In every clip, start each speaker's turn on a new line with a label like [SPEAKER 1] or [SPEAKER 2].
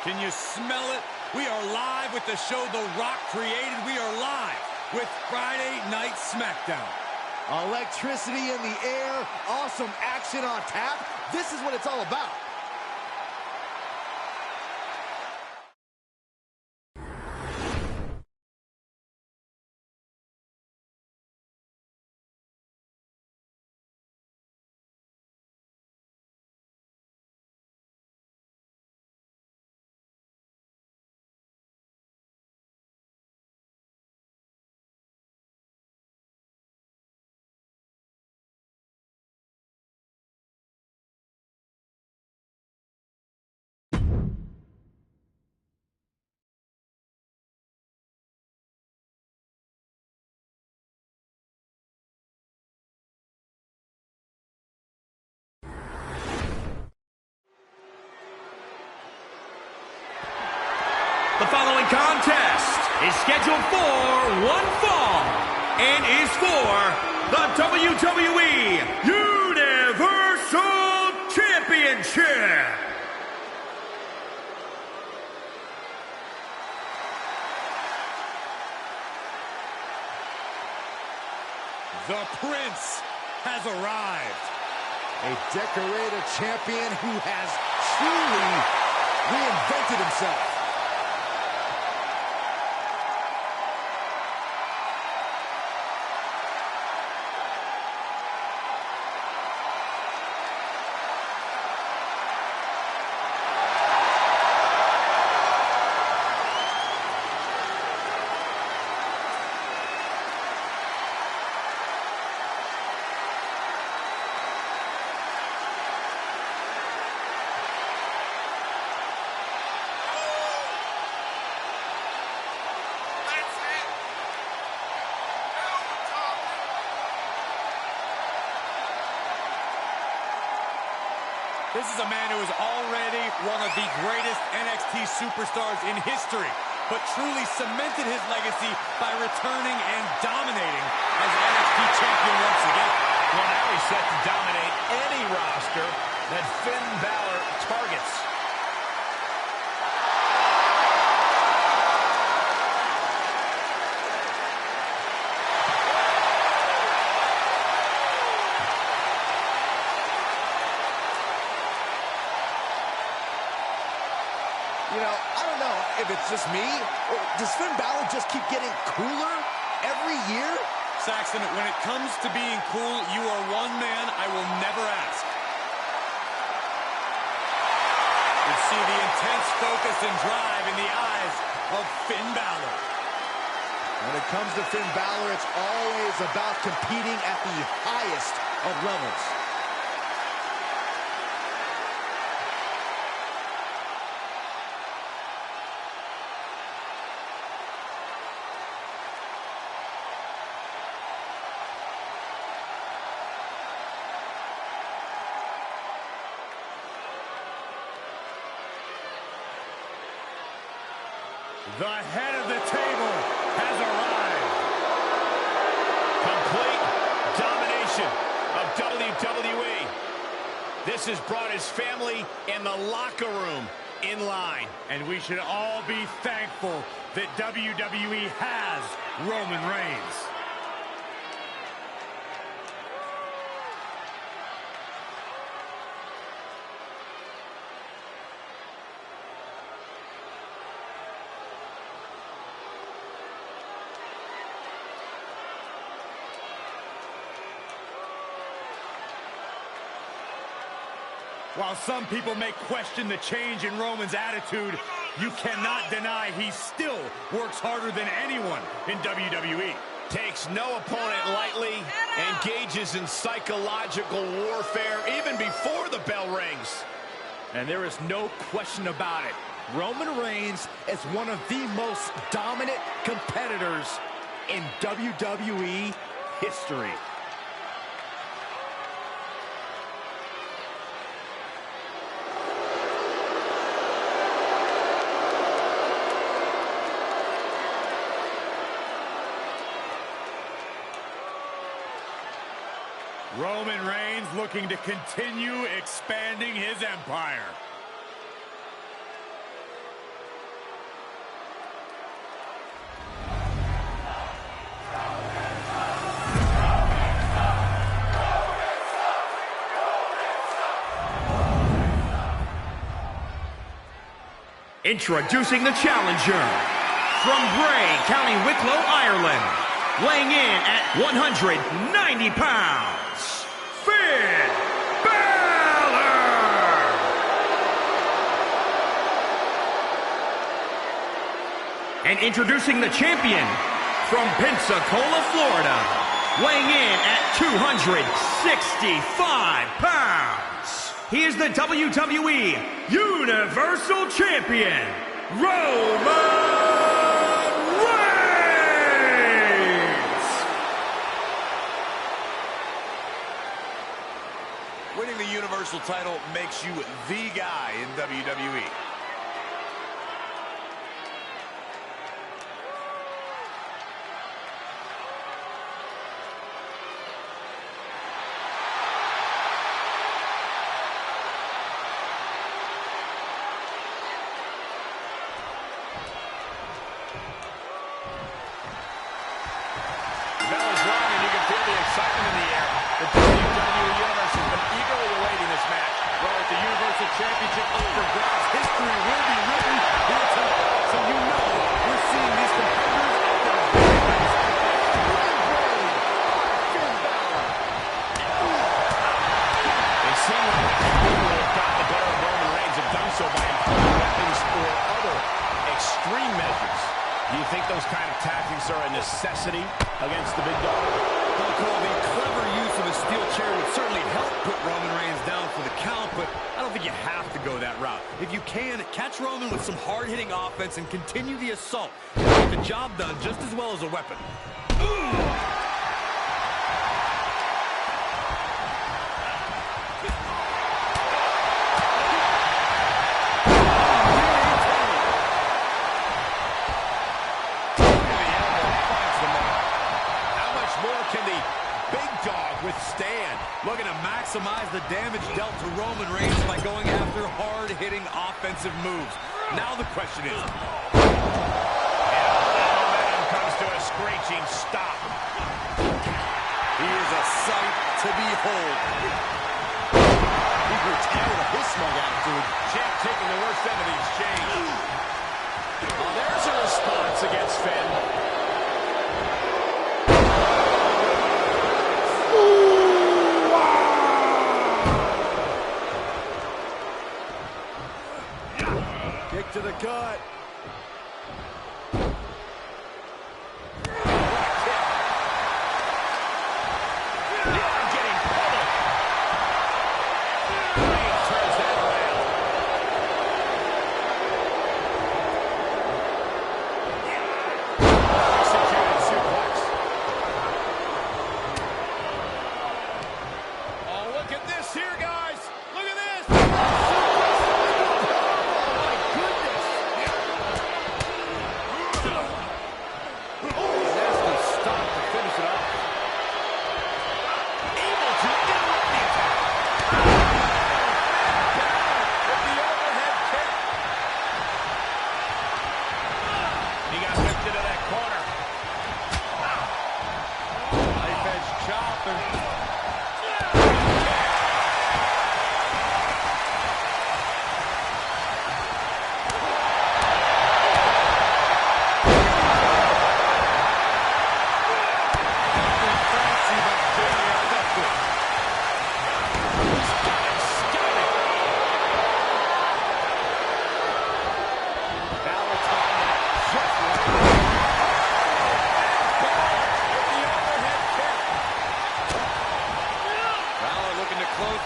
[SPEAKER 1] Can you smell it? We are live with the show The Rock created. We are live with Friday Night SmackDown.
[SPEAKER 2] Electricity in the air, awesome action on tap. This is what it's all about.
[SPEAKER 3] The following contest is scheduled for one fall and is for the WWE Universal Championship.
[SPEAKER 1] The Prince has arrived.
[SPEAKER 2] A decorated champion who has truly reinvented himself.
[SPEAKER 1] This is a man who is already one of the greatest NXT superstars in history, but truly cemented his legacy by returning and dominating as NXT champion once again.
[SPEAKER 3] Well, now he's set to dominate any roster that Finn Balor targets.
[SPEAKER 2] You know, I don't know if it's just me, or does Finn Balor just keep getting cooler every year?
[SPEAKER 1] Saxton, when it comes to being cool, you are one man I will never ask. You see the intense focus and drive in the eyes of Finn Balor.
[SPEAKER 2] When it comes to Finn Balor, it's always about competing at the highest of levels.
[SPEAKER 1] The head of the table has arrived.
[SPEAKER 3] Complete domination of WWE. This has brought his family and the locker room in line.
[SPEAKER 1] And we should all be thankful that WWE has Roman Reigns. While some people may question the change in Roman's attitude, you cannot deny he still works harder than anyone in WWE.
[SPEAKER 3] Takes no opponent lightly, engages in psychological warfare even before the bell rings.
[SPEAKER 2] And there is no question about it. Roman Reigns is one of the most dominant competitors in WWE history.
[SPEAKER 1] Roman Reigns looking to continue expanding his empire.
[SPEAKER 3] Introducing the challenger from Bray, County Wicklow, Ireland, weighing in at 190 pounds, Finn Balor! And introducing the champion from Pensacola, Florida, weighing in at 265 pounds. He is the WWE Universal Champion, Roman Reigns!
[SPEAKER 1] Winning the Universal title makes you the guy in WWE.
[SPEAKER 4] Bell is rung, and you can feel the excitement in the air. The WWE Universe has been eagerly awaiting this match. Well, with the Universal Championship up for grabs, history will be written here tonight. So you know we're seeing these competitors at their very best. Finn Balor. They seem like the people who have gotten the better of Roman Reigns have done so by employing weapons or other extreme measures. Do you think those kind of tactics are a necessity against the big dog?
[SPEAKER 1] Well, Cole, the clever use of a steel chair would certainly help put Roman Reigns down for the count, but I don't think you have to go that route. If you can, catch Roman with some hard-hitting offense and continue the assault. It'll get the job done just as well as a weapon. Withstand. Looking to maximize the damage dealt to Roman Reigns by going after hard-hitting offensive moves. Now the question is...
[SPEAKER 4] And the momentum comes to a screeching stop.
[SPEAKER 1] He is a sight to behold. He retired of his smug attitude.
[SPEAKER 4] Champ taking the worst end of the exchange. Oh, there's a response against Finn.
[SPEAKER 1] Kick to the gut.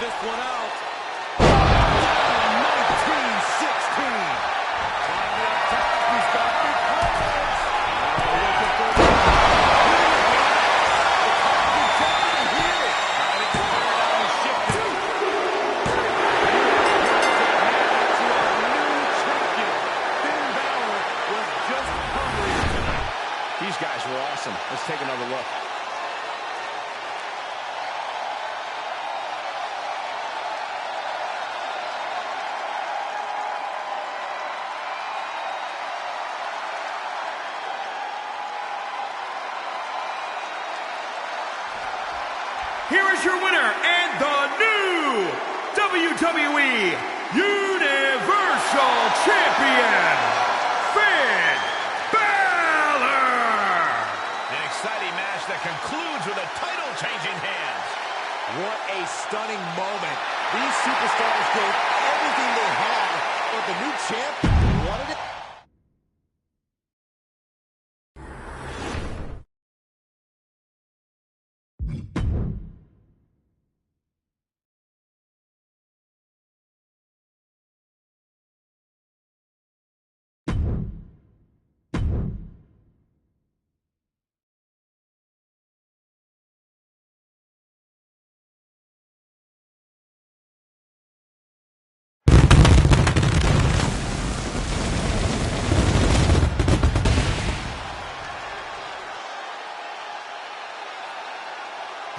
[SPEAKER 1] This one out. 19-16.
[SPEAKER 4] These guys were awesome. Let's take another look.
[SPEAKER 3] Here is your winner and the new WWE Universal Champion,
[SPEAKER 2] stunning moment. These superstars gave everything they had, but the new champ wanted it.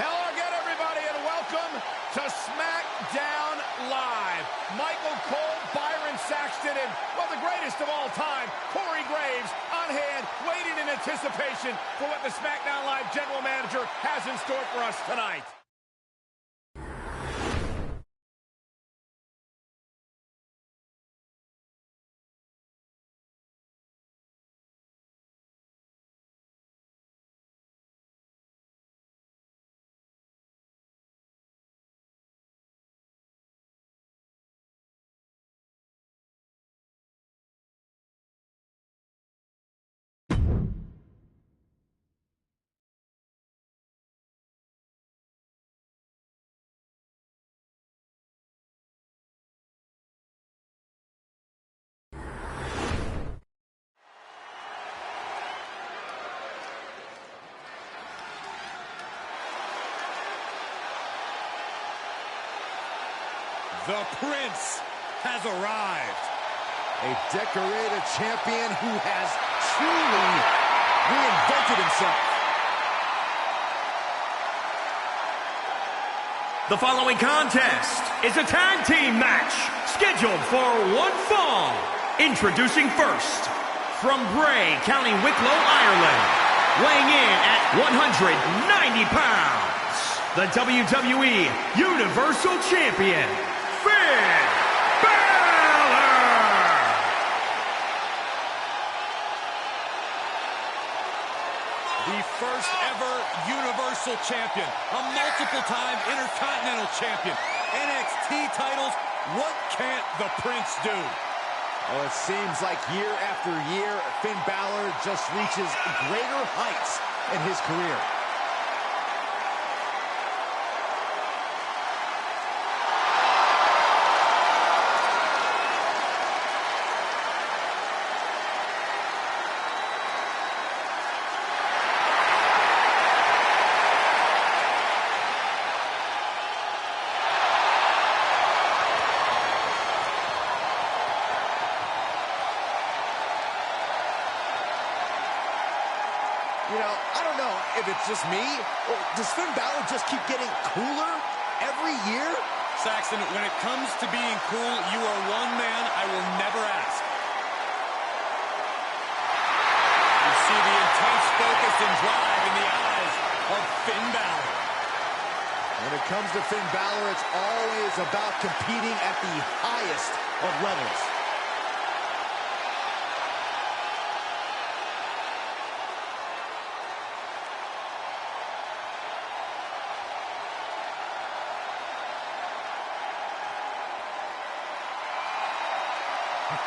[SPEAKER 4] Hello again, everybody, and welcome to SmackDown Live. Michael Cole, Byron Saxton, and, well, the greatest of all time, Corey Graves, on hand, waiting in anticipation for what the SmackDown Live General Manager has in store for us tonight.
[SPEAKER 1] The Prince has arrived.
[SPEAKER 2] A decorated champion who has truly reinvented himself.
[SPEAKER 3] The following contest is a tag team match scheduled for one fall. Introducing first, from Bray, County Wicklow, Ireland, weighing in at 190 pounds, the WWE Universal Champion, Finn Balor!
[SPEAKER 1] The first ever Universal Champion, a multiple-time Intercontinental Champion, NXT titles. What can't the Prince do?
[SPEAKER 2] Oh, it seems like year after year, Finn Balor just reaches greater heights in his career. You know, I don't know if it's just me, or does Finn Balor just keep getting cooler every year?
[SPEAKER 1] Saxton, when it comes to being cool, you are one man I will never ask. You see the intense focus and drive in the eyes of Finn Balor.
[SPEAKER 2] When it comes to Finn Balor, it's always about competing at the highest of levels.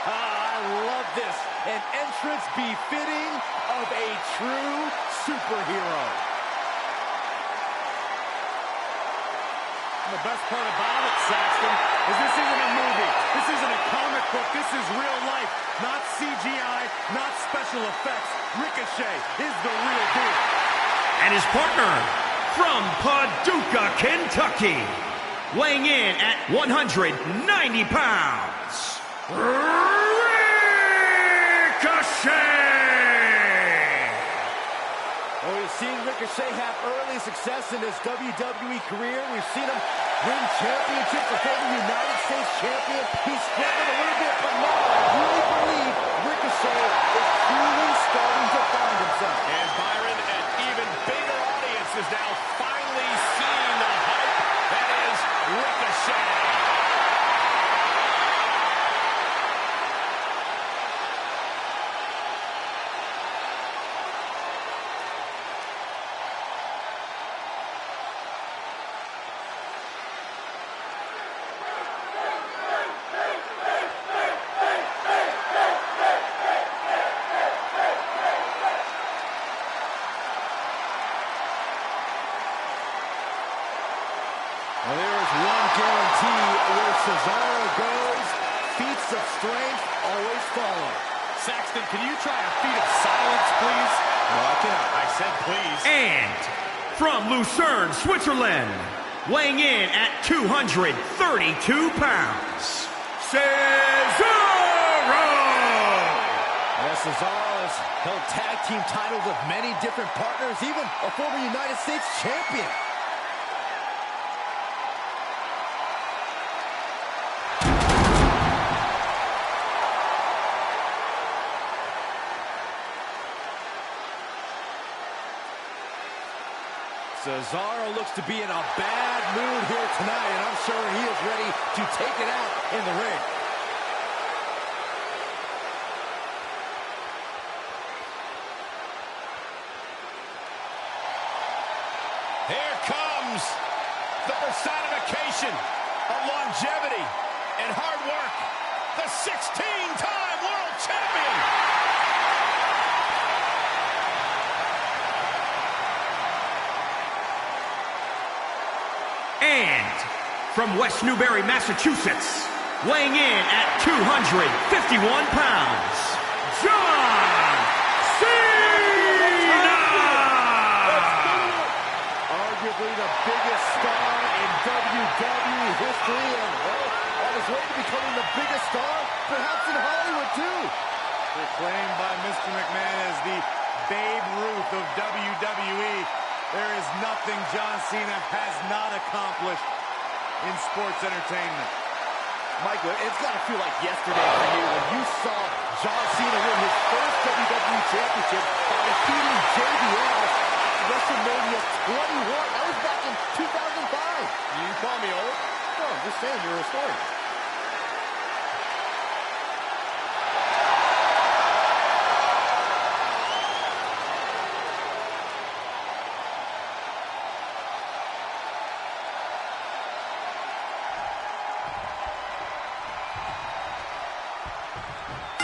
[SPEAKER 4] I love this. An entrance befitting of a true superhero.
[SPEAKER 1] The best part about it, Saxton, is this isn't a movie. This isn't a comic book. This is real life. Not CGI, not special effects. Ricochet is the real deal.
[SPEAKER 3] And his partner, from Paducah, Kentucky, weighing in at 190 pounds, Ricochet!
[SPEAKER 2] Well, we've seen Ricochet have early success in his WWE career. We've seen him win championships before the United States champion. He's struggled a little bit, but now I really believe Ricochet is truly starting to find himself.
[SPEAKER 4] And Byron, an even bigger audience is now finally seeing the hype that is Ricochet.
[SPEAKER 2] where Cesaro goes, feats of strength always follow.
[SPEAKER 1] Saxton, can you try a feat of silence, please?
[SPEAKER 2] No, I cannot.
[SPEAKER 1] I said please.
[SPEAKER 3] And from Lucerne, Switzerland, weighing in at 232 pounds, Cesaro!
[SPEAKER 2] Cesaro's held tag team titles with many different partners, even a former United States champion. Cesaro looks to be in a bad mood here tonight, and I'm sure he is ready to take it out in the ring.
[SPEAKER 4] Here comes the personification of longevity and hard work, the 16-time world champion.
[SPEAKER 3] And from West Newbury, Massachusetts, weighing in at 251 pounds, John Cena!
[SPEAKER 2] Arguably the biggest star in WWE history, and well, on his way to becoming the biggest star, perhaps in Hollywood too.
[SPEAKER 1] Proclaimed by Mr. McMahon as the Babe Ruth of WWE, there is nothing John Cena has not accomplished in sports entertainment.
[SPEAKER 2] Michael, it's got to feel like yesterday for you when you saw John Cena win his first WWE Championship by defeating JBL at WrestleMania 21. That was back in 2005.
[SPEAKER 4] You call me old?
[SPEAKER 2] No, I'm just saying you're a historian.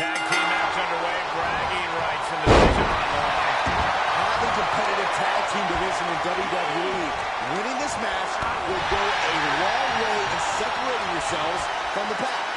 [SPEAKER 4] Tag team match underway, bragging rights in the division on the line.
[SPEAKER 2] Highly competitive tag team division in WWE. Winning this match will go a long way in separating yourselves from the pack.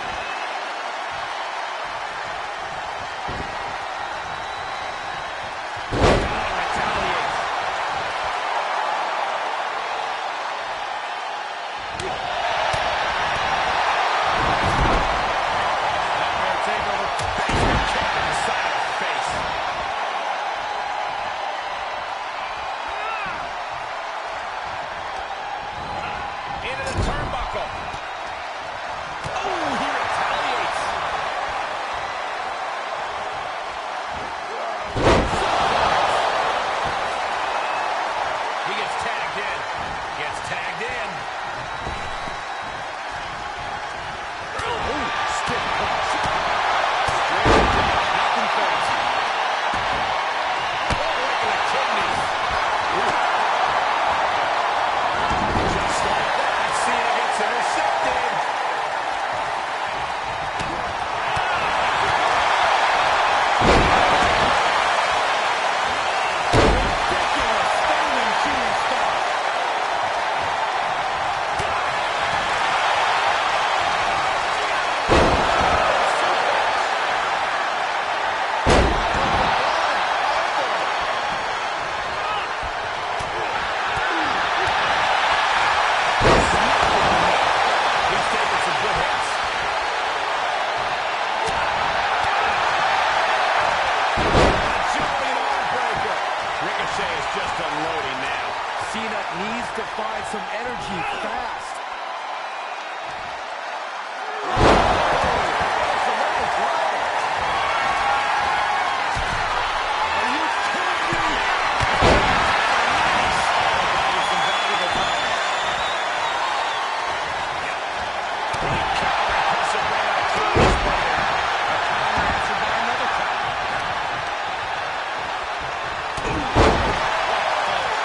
[SPEAKER 4] Into the turnbuckle. Oh, he retaliates. He gets tagged in. Gets tagged in.
[SPEAKER 2] Ooh, stiff punch.
[SPEAKER 4] Nothing fancy. Oh, right to the kidneys. Just like that, Cena gets intercepted.
[SPEAKER 2] Ridiculous standing shooting star.
[SPEAKER 4] He's taking some good hits. Jumping arm breaker. Ricochet is just unloading now.
[SPEAKER 2] Cena needs to find some energy fast. Are you kidding me?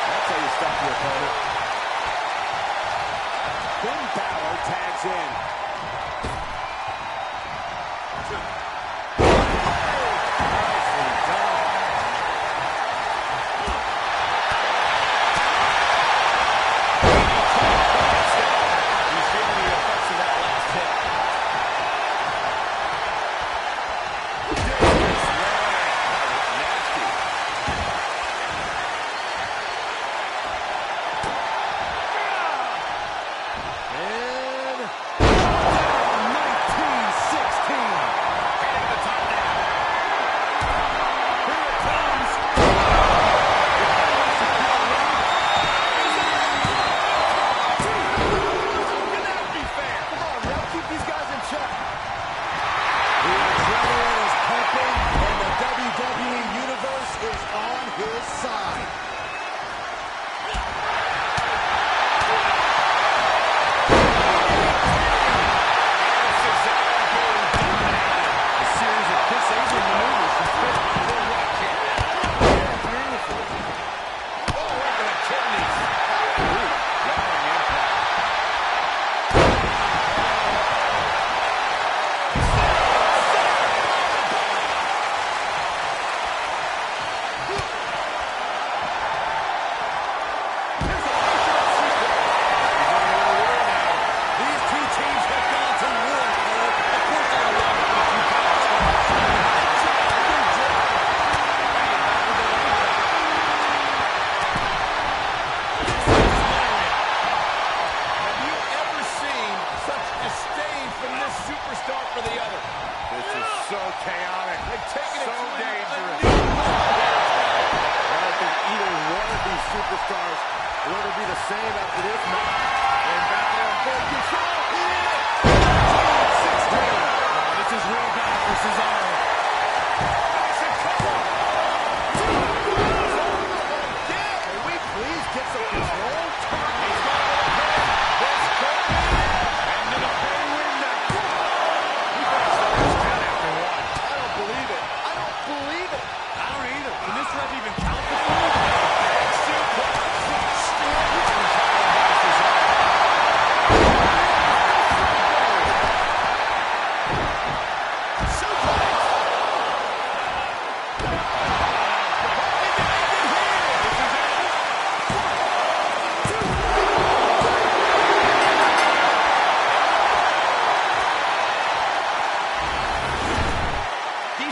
[SPEAKER 2] That's how you stop your opponent. Finn Balor tags in. Nicely done.
[SPEAKER 4] He's feeling the effects of that last disdain from this superstar for the other.
[SPEAKER 2] This is so chaotic.
[SPEAKER 4] They've taken it
[SPEAKER 2] so
[SPEAKER 4] to
[SPEAKER 2] dangerous.
[SPEAKER 4] I
[SPEAKER 2] don't think either one of these superstars will ever be the same after this match. And back on full control.
[SPEAKER 1] This is real bad for Cesaro.
[SPEAKER 2] Can we please get some control?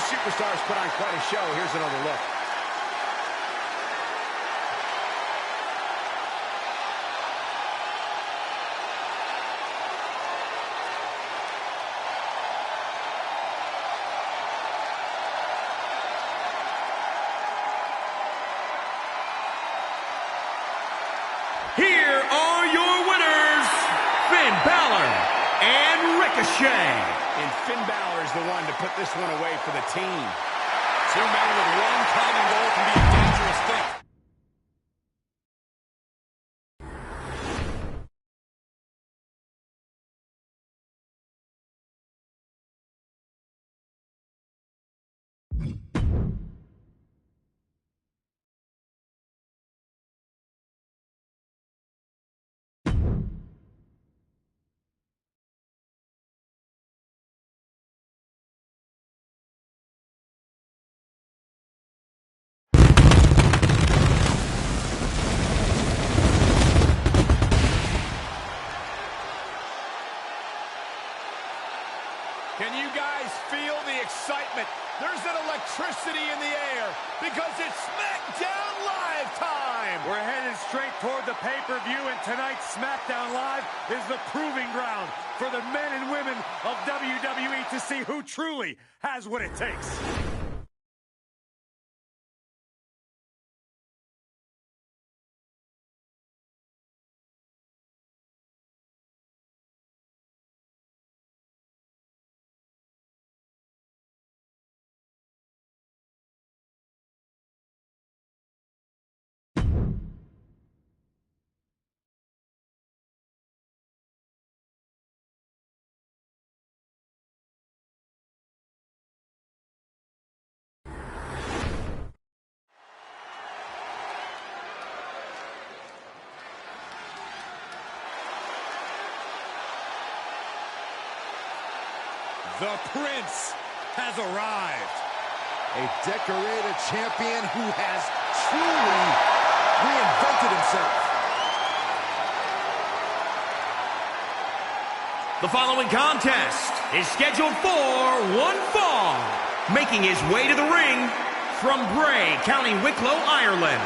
[SPEAKER 2] Superstars put on quite a show. Here's another look.
[SPEAKER 3] Here are your winners, Finn Balor and Ricochet.
[SPEAKER 4] And Finn Balor is the one to put this one away for the team.
[SPEAKER 1] Two men with one common goal can be a dangerous thing.
[SPEAKER 4] Can you guys feel the excitement? There's an electricity in the air because it's SmackDown Live time!
[SPEAKER 1] We're headed straight toward the pay-per-view, and tonight's SmackDown Live is the proving ground for the men and women of WWE to see who truly has what it takes. The Prince has arrived.
[SPEAKER 2] A decorated champion who has truly reinvented himself.
[SPEAKER 3] The following contest is scheduled for one fall. Making his way to the ring from Bray, County Wicklow, Ireland.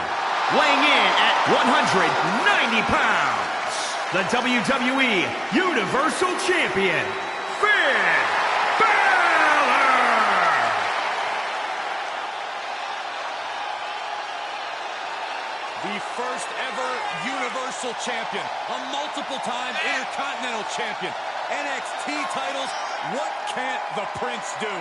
[SPEAKER 3] Weighing in at 190 pounds. The WWE Universal Champion, Finn Balor!
[SPEAKER 1] The first ever Universal Champion, a multiple-time Intercontinental Champion, NXT titles. What can't the Prince do?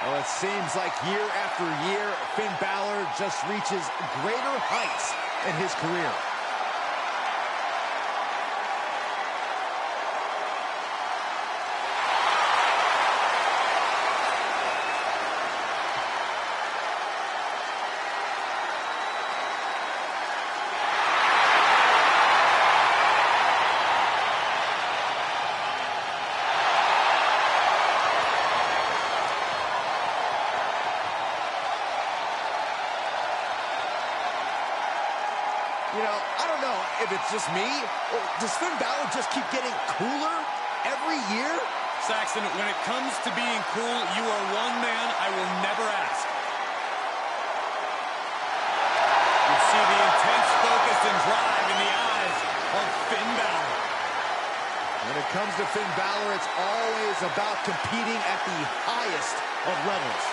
[SPEAKER 2] Well, it seems like year after year, Finn Balor just reaches greater heights in his career. You know, I don't know if it's just me, or does Finn Balor just keep getting cooler every year?
[SPEAKER 1] Saxton, when it comes to being cool, you are one man I will never ask. You see the intense focus and drive in the eyes of Finn Balor.
[SPEAKER 2] When it comes to Finn Balor, it's always about competing at the highest of levels.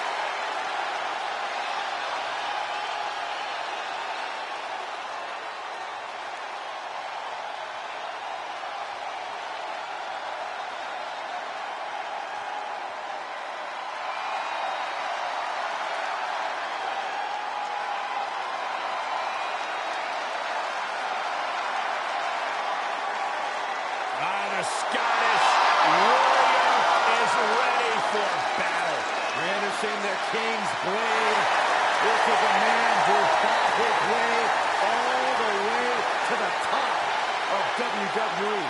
[SPEAKER 4] The Scottish Warrior is ready for battle.
[SPEAKER 2] Anderson, their King's Blade. This is a man who fought his way all the way to the top of WWE.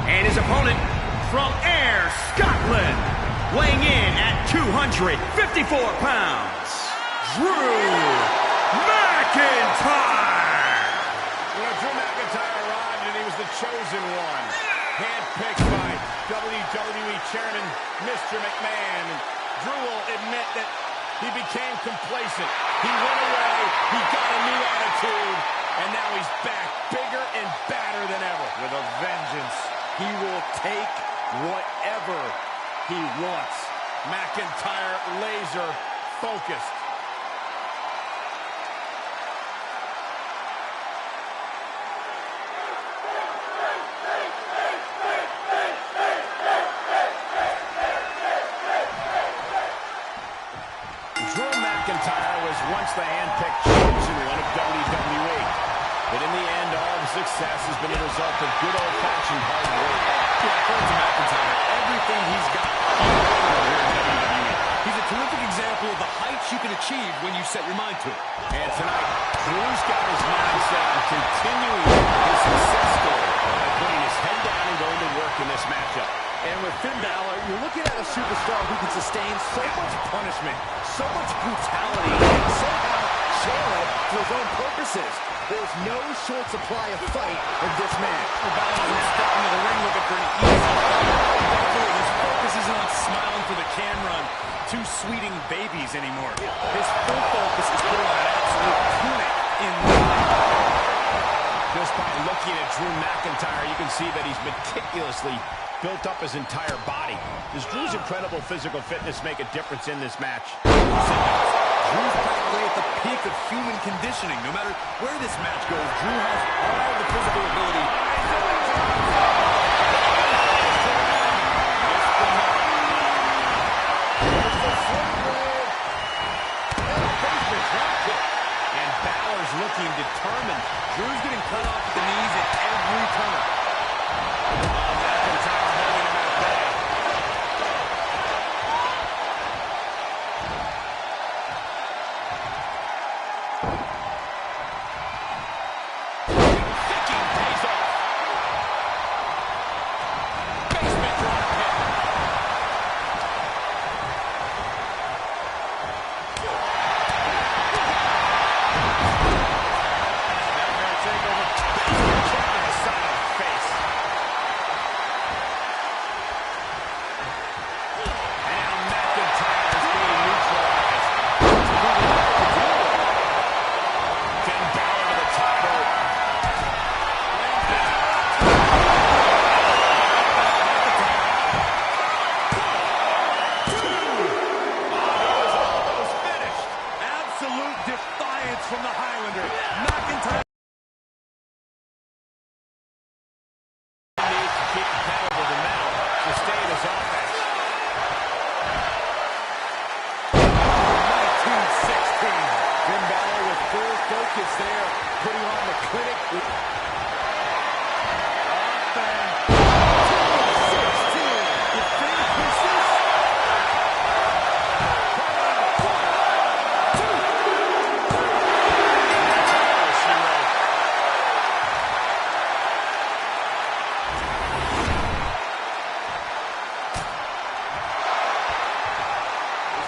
[SPEAKER 3] And his opponent from Ayr, Scotland, weighing in at 254 pounds, Drew McIntyre.
[SPEAKER 4] Drew McIntyre arrived and he was the chosen one. Handpicked by WWE Chairman Mr. McMahon. And Drew will admit that he became complacent. He went away, he got a new attitude, and now he's back bigger and badder than ever.
[SPEAKER 2] With a vengeance. He will take whatever he wants.
[SPEAKER 4] McIntyre laser focused. Drew McIntyre was once the handpicked chosen one of WWE. But in the end, all the success has been a result of good old-fashioned hard work.
[SPEAKER 1] Yeah, according to McIntyre, everything he's got here in WWE. He's a terrific example of the heights you can achieve when you set your mind to it.
[SPEAKER 4] And tonight, Drew's got his mindset on continuing his success story by putting his head down and going to work in this matchup.
[SPEAKER 2] And with Finn Balor, you're looking at a superstar who can sustain so much punishment, so much brutality, and somehow channel it for his own purposes. There's no short supply of fight in this match.
[SPEAKER 1] Balor doesn't step into the ring looking for an easy fight. Thankfully, his focus isn't on smiling for the camera and two sweeting babies anymore. His full focus is putting on an absolute tunic in the ring.
[SPEAKER 4] Just by looking at Drew McIntyre, you can see that he's meticulously built up his entire body. Does Drew's incredible physical fitness make a difference in this match?
[SPEAKER 1] Drew's probably at the peak of human conditioning. No matter where this match goes, Drew has all the physical ability.
[SPEAKER 4] And Balor's looking determined.
[SPEAKER 1] Drew's getting cut off at the knees at every turn.
[SPEAKER 4] McIntyre holding him at bay. Thinking pays off. Basement drop kick. Nightmare takeover. Basement kick in the side of the face. And now McIntyre is being neutralized. Finn Balor to the top rope. Almost finished.
[SPEAKER 1] Absolute defiance from the Highlander. McIntyre.
[SPEAKER 4] Needs to keep the pedal to the metal to stay in his offense.
[SPEAKER 2] 1916. Finn Balor with full focus there, putting on the clinic.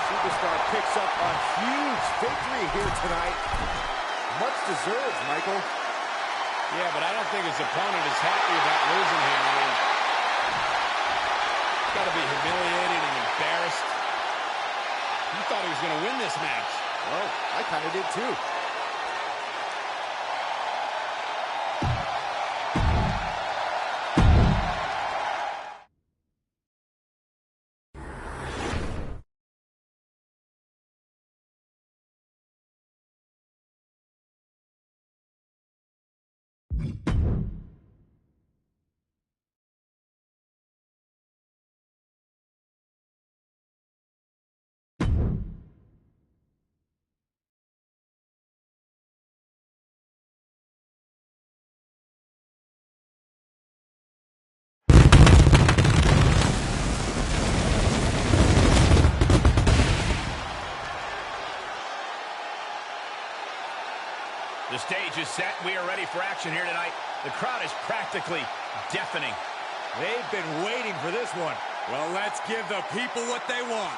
[SPEAKER 2] Superstar picks up a huge victory here tonight. Much deserved, Michael.
[SPEAKER 4] Yeah, but I don't think his opponent is happy about losing here. I mean, he's got to be humiliated and embarrassed. He thought he was going to win this match.
[SPEAKER 2] Well, I kind of did too.
[SPEAKER 4] The stage is set. We are ready for action here tonight. The crowd is practically deafening.
[SPEAKER 1] They've been waiting for this one. Well, let's give the people what they want.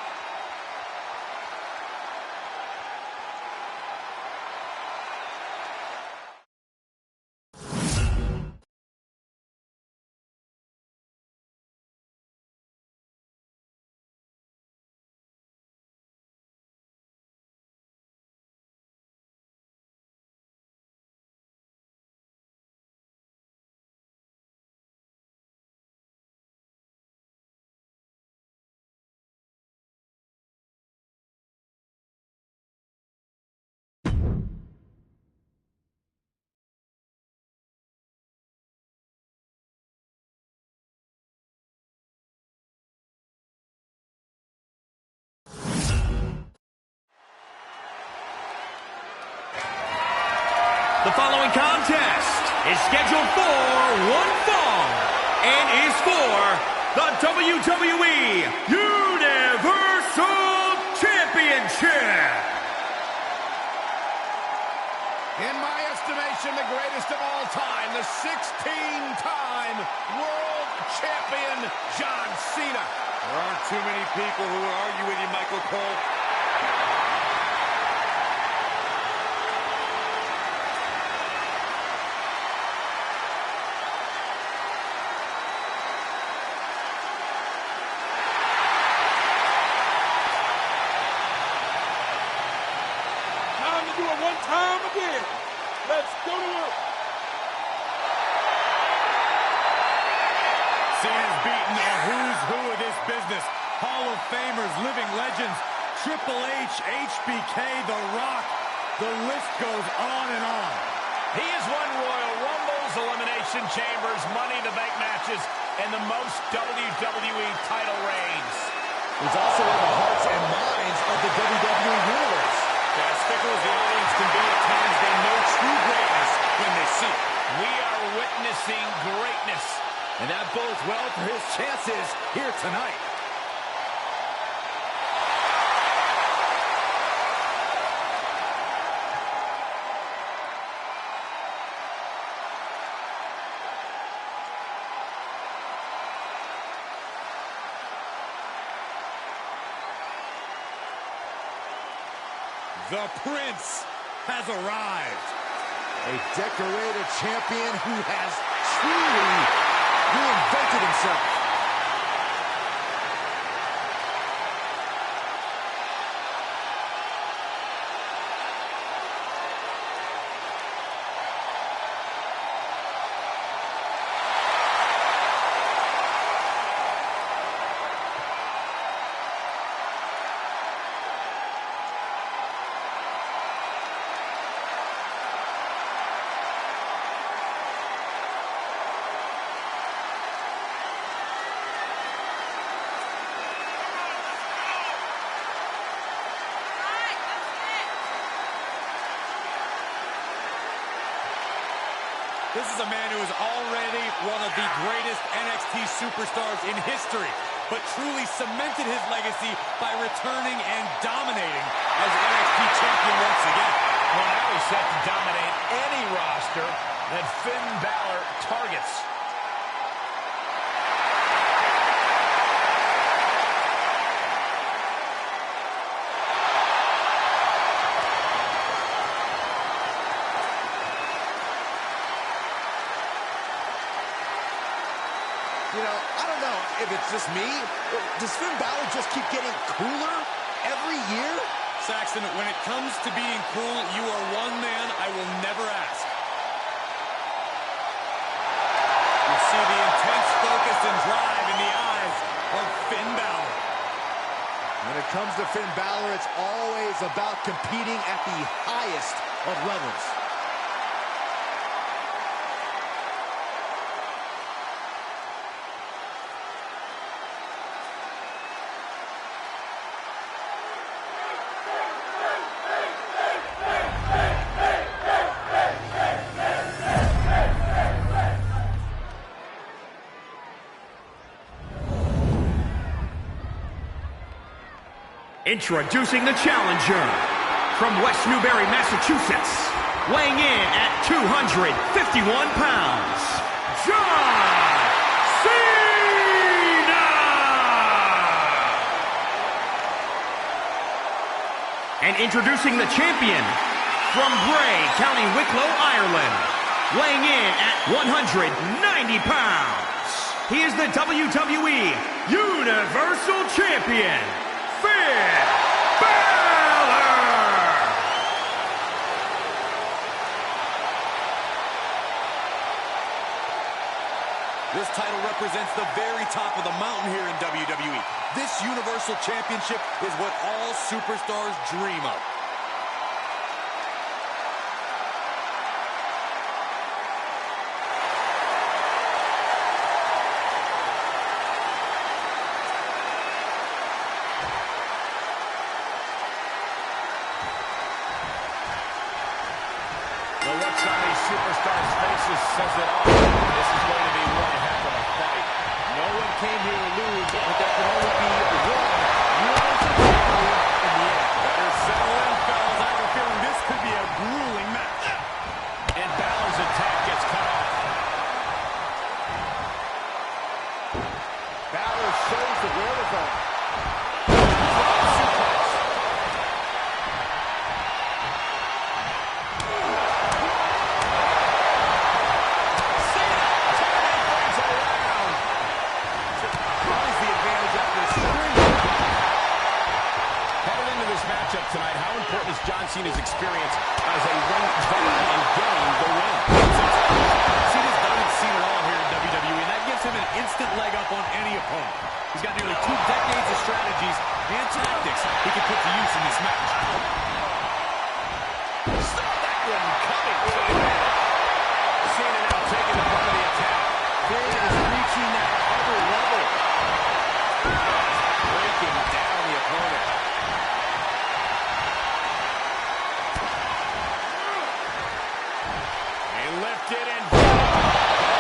[SPEAKER 3] The following contest is scheduled for one fall and is for the WWE Universal Championship.
[SPEAKER 4] In my estimation, the greatest of all time, the 16-time world champion, John Cena.
[SPEAKER 1] There aren't too many people who would argue with you, Michael Cole.
[SPEAKER 5] One time again. Let's go to work.
[SPEAKER 1] Cena's beaten a who's who of this business. Hall of Famers, living legends, Triple H, HBK, The Rock. The list goes on and on.
[SPEAKER 4] He has won Royal Rumbles, Elimination Chambers, Money in the Bank matches, and the most WWE title reigns.
[SPEAKER 2] He's also in the hearts and minds of the WWE Universe.
[SPEAKER 1] As fickle as the audience can be at times, they know true greatness when they see it.
[SPEAKER 4] We are witnessing greatness.
[SPEAKER 2] And that bodes well for his chances here tonight.
[SPEAKER 1] The Prince has arrived.
[SPEAKER 2] A decorated champion who has truly reinvented himself.
[SPEAKER 1] This is a man who is already one of the greatest NXT superstars in history, but truly cemented his legacy by returning and dominating as NXT champion once again.
[SPEAKER 4] Well, now he's set to dominate any roster that Finn Balor targets.
[SPEAKER 2] You know, I don't know if it's just me. Does Finn Balor just keep getting cooler every year?
[SPEAKER 1] Saxton, when it comes to being cool, you are one man I will never ask. You see the intense focus and drive in the eyes of Finn Balor.
[SPEAKER 2] When it comes to Finn Balor, it's always about competing at the highest of levels.
[SPEAKER 3] Introducing the challenger from West Newbury, Massachusetts, weighing in at 251 pounds, John Cena! And introducing the champion from Bray, County Wicklow, Ireland, weighing in at 190 pounds. He is the WWE Universal Champion, Finn Balor!
[SPEAKER 1] This title represents the very top of the mountain here in WWE. This Universal Championship is what all superstars dream of.
[SPEAKER 4] The looks on these superstars' faces says it all. This is going to be one heck of a fight.
[SPEAKER 2] No one came here to lose, but there can only be one Universal Champion in the end.
[SPEAKER 1] Better settle in, fellas. I have a feeling this could be a grueling match.
[SPEAKER 4] And Balor's attack gets cut off.
[SPEAKER 2] Balor shows the wherewithal.
[SPEAKER 4] Tonight, how important is John Cena's experience as a ring veteran in getting the win?
[SPEAKER 1] Cena's done it seen it all here in WWE, and that gives him an instant leg up on any opponent. He's got nearly 2 decades of strategies and tactics he can put to use in this match.
[SPEAKER 4] Saw that one coming. Cena now taking the brunt of the attack.
[SPEAKER 2] Finn is reaching that other level.
[SPEAKER 4] Breaking down the opponent. Lifted and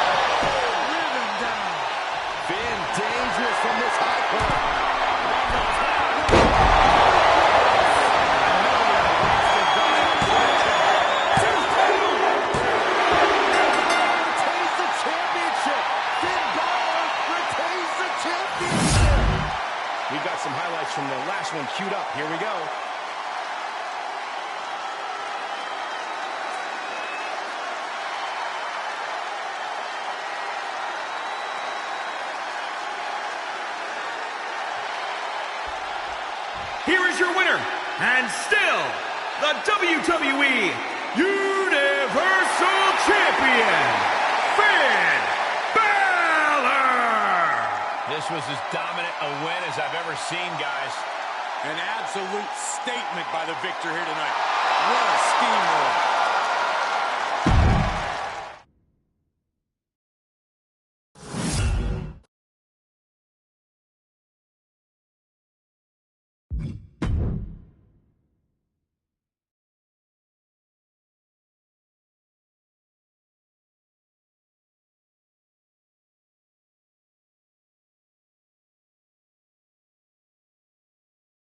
[SPEAKER 2] Driven down. Finn dangerous from this high point. Retains the championship. Finn Balor retains the championship.
[SPEAKER 4] We've got some highlights from the last one queued up. Here we go.
[SPEAKER 3] Here is your winner, and still the WWE Universal Champion, Finn Balor!
[SPEAKER 4] This was as dominant a win as I've ever seen, guys.
[SPEAKER 1] An absolute statement by the victor here tonight. What a steamroll.